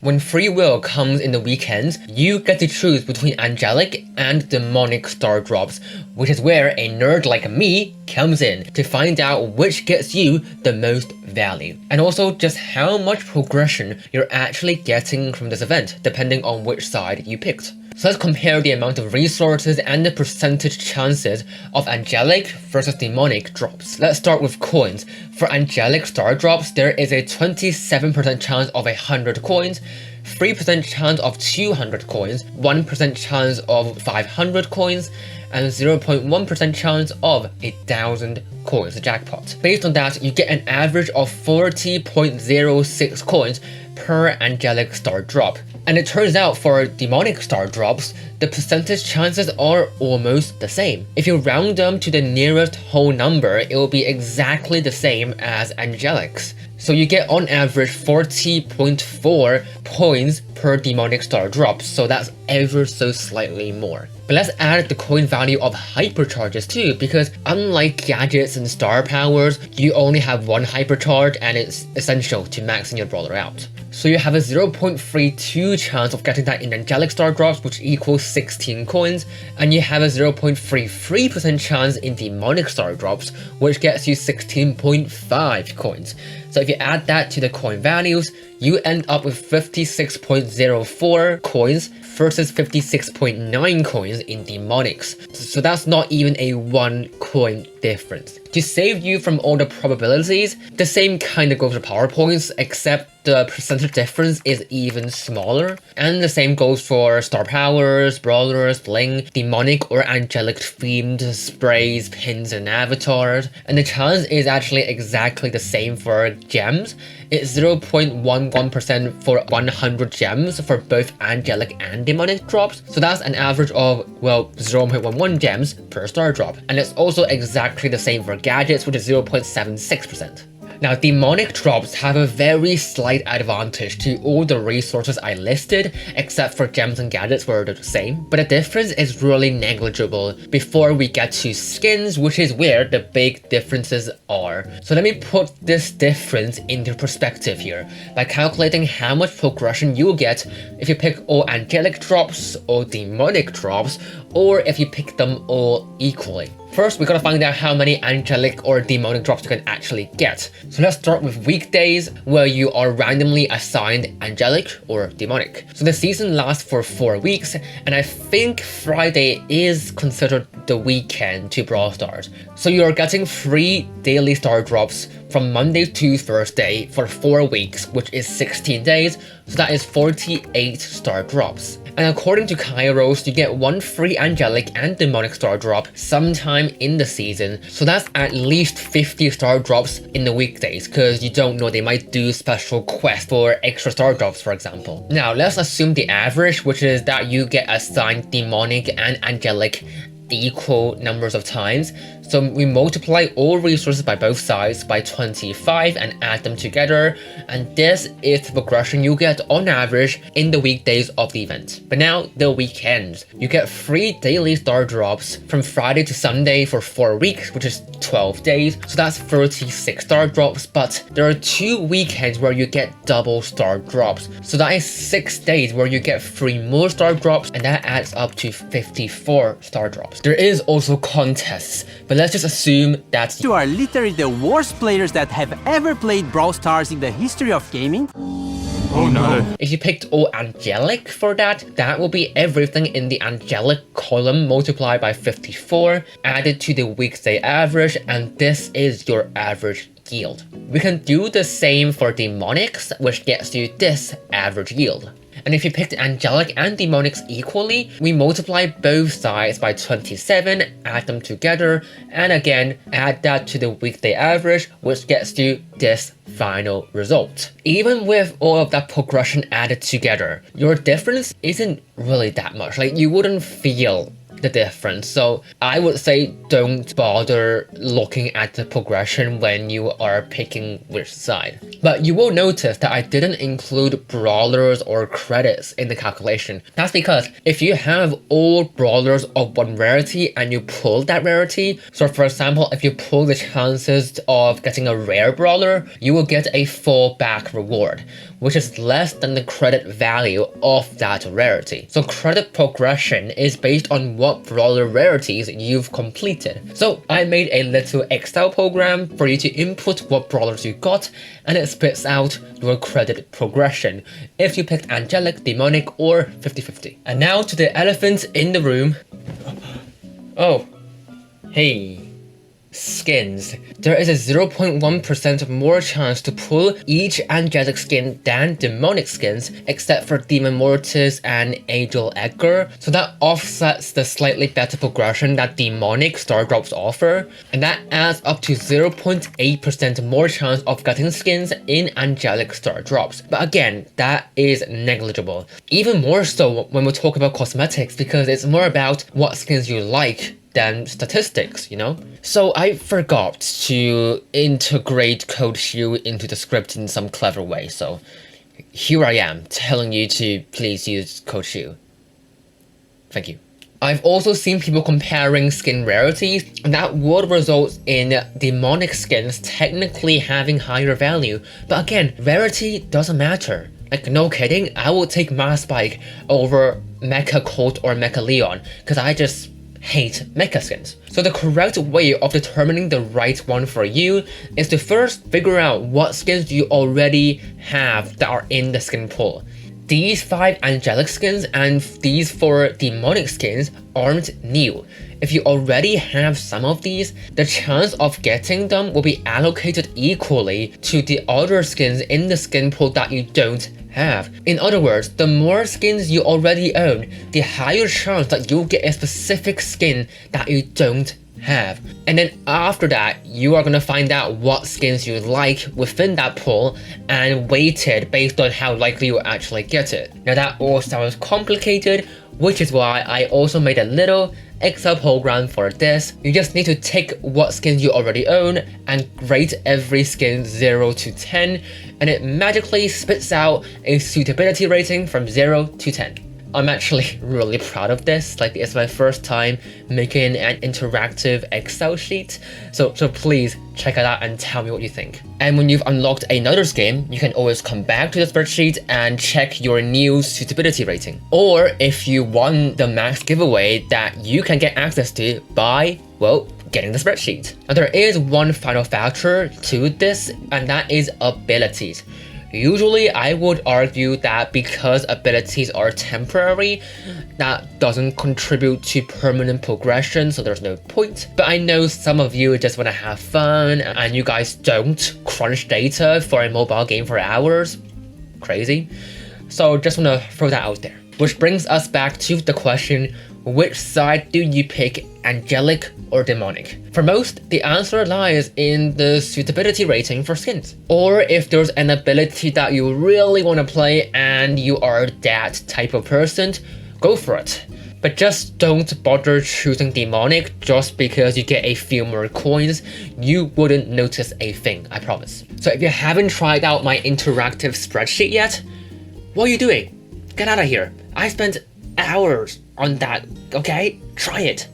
When free will comes in the weekends, you get to choose between angelic and demonic star drops, which is where a nerd like me comes in to find out which gets you the most value. And also just how much progression you're actually getting from this event, depending on which side you picked. So let's compare the amount of resources and the percentage chances of angelic versus demonic drops. Let's start with coins. For angelic star drops, there is a 27% chance of 100 coins, 3% chance of 200 coins, 1% chance of 500 coins, and 0.1% chance of 1,000 coins, the jackpot. Based on that, you get an average of 40.06 coins per angelic star drop. And it turns out for demonic star drops, the percentage chances are almost the same. If you round them to the nearest whole number, it will be exactly the same as angelics. So you get on average 40.4 points per demonic star drop, so that's ever so slightly more. But let's add the coin value of hypercharges too, because unlike gadgets and star powers, you only have one hypercharge and it's essential to maxing your brawler out. So you have a 0.32 chance of getting that in angelic star drops, which equals 16 coins, and you have a 0.33% chance in demonic star drops, which gets you 16.5 coins. So if you add that to the coin values, you end up with 56.04 coins versus 56.9 coins in demonics. So that's not even a 1 coin difference. To save you from all the probabilities, the same kind of goes for power points, except the percentage difference is even smaller. And the same goes for star powers, brawlers, bling, demonic or angelic themed sprays, pins, and avatars. And the chance is actually exactly the same for gems. It's 0.11% for 100 gems for both angelic and demonic drops. So that's an average of, well, 0.11 gems per star drop. And it's also exactly the same for gadgets, which is 0.76%. Now, demonic drops have a very slight advantage to all the resources I listed, except for gems and gadgets where they're the same, but the difference is really negligible before we get to skins, which is where the big differences are. So let me put this difference into perspective here by calculating how much progression you'll get if you pick all angelic drops or demonic drops, or if you pick them all equally. First, we gotta find out how many angelic or demonic drops you can actually get. So let's start with weekdays, where you are randomly assigned angelic or demonic. So the season lasts for 4 weeks, and I think Friday is considered the weekend to Brawl Stars. So you're getting 3 daily star drops from Monday to Thursday for 4 weeks, which is 16 days, so that is 48 star drops. And according to Kairos, you get 1 free angelic and demonic star drop sometime in the season, so that's at least 50 star drops in the weekdays, because you don't know, they might do special quests for extra star drops, for example. Now let's assume the average, which is that you get assigned demonic and angelic equal numbers of times. So we multiply all resources by both sides by 25 and add them together, and this is the progression you get on average in the weekdays of the event. But now the weekends, you get 3 daily star drops from Friday to Sunday for 4 weeks, which is 12 days, so that's 36 star drops. But there are 2 weekends where you get double star drops, so that is 6 days where you get 3 more star drops, and that adds up to 54 star drops. There is also contests, but let's just assume that you are literally the worst players that have ever played Brawl Stars in the history of gaming. Oh no. If you picked all angelic for that, that will be everything in the angelic column multiplied by 54, added to the weekday average, and this is your average yield. We can do the same for demonics, which gets you this average yield. And if you picked angelic and demonics equally, we multiply both sides by 27, add them together, and again add that to the weekday average, which gets you this final result. Even with all of that progression added together, your difference isn't really that much. Like, you wouldn't feel the difference. So I would say don't bother looking at the progression when you are picking which side. But you will notice that I didn't include brawlers or credits in the calculation. That's because if you have all brawlers of one rarity and you pull that rarity, so for example, if you pull the chances of getting a rare brawler, you will get a fallback reward, which is less than the credit value of that rarity. So credit progression is based on what brawler rarities you've completed. So I made a little Excel program for you to input what brawlers you got, and it spits out your credit progression if you picked angelic, demonic, or 50-50. And now to the elephant in the room. Oh, hey. Skins. There is a 0.1% more chance to pull each angelic skin than demonic skins, except for Demon Mortis and Angel Edgar, so that offsets the slightly better progression that demonic star drops offer, and that adds up to 0.8% more chance of getting skins in angelic star drops. But again, that is negligible. Even more so when we talk about cosmetics, because it's more about what skins you like than statistics, you know? So I forgot to integrate Code Shiu into the script in some clever way, so here I am telling you to please use Code Shiu. Thank you. I've also seen people comparing skin rarities, and that would result in demonic skins technically having higher value, but again, rarity doesn't matter. Like, no kidding, I will take Mars Spike over Mecha Colt or Mecha Leon, because I just hate mecha skins. So the correct way of determining the right one for you is to first figure out what skins you already have that are in the skin pool. These 5 angelic skins and these 4 demonic skins aren't new. If you already have some of these, the chance of getting them will be allocated equally to the other skins in the skin pool that you don't have. In other words, the more skins you already own, the higher chance that you'll get a specific skin that you don't have. And then after that, you are gonna find out what skins you like within that pool and weight it based on how likely you actually get it. Now that all sounds complicated, which is why I also made a little Excel program for this. You just need to take what skins you already own and rate every skin 0 to 10, and it magically spits out a suitability rating from 0 to 10. I'm actually really proud of this. Like, it's my first time making an interactive Excel sheet, so please check it out and tell me what you think. And when you've unlocked another skin, you can always come back to the spreadsheet and check your new suitability rating. Or if you won the max giveaway that you can get access to by, well, getting the spreadsheet. Now there is one final factor to this, and that is abilities. Usually, I would argue that because abilities are temporary, that doesn't contribute to permanent progression, so there's no point. But I know some of you just want to have fun, and you guys don't crunch data for a mobile game for hours. Crazy. So just want to throw that out there. Which brings us back to the question, which side do you pick, angelic or demonic? For most, the answer lies in the suitability rating for skins. Or if there's an ability that you really want to play and you are that type of person, go for it. But just don't bother choosing demonic just because you get a few more coins. You wouldn't notice a thing, I promise. So if you haven't tried out my interactive spreadsheet yet, what are you doing? Get out of here. I spent hours on that, okay? Try it.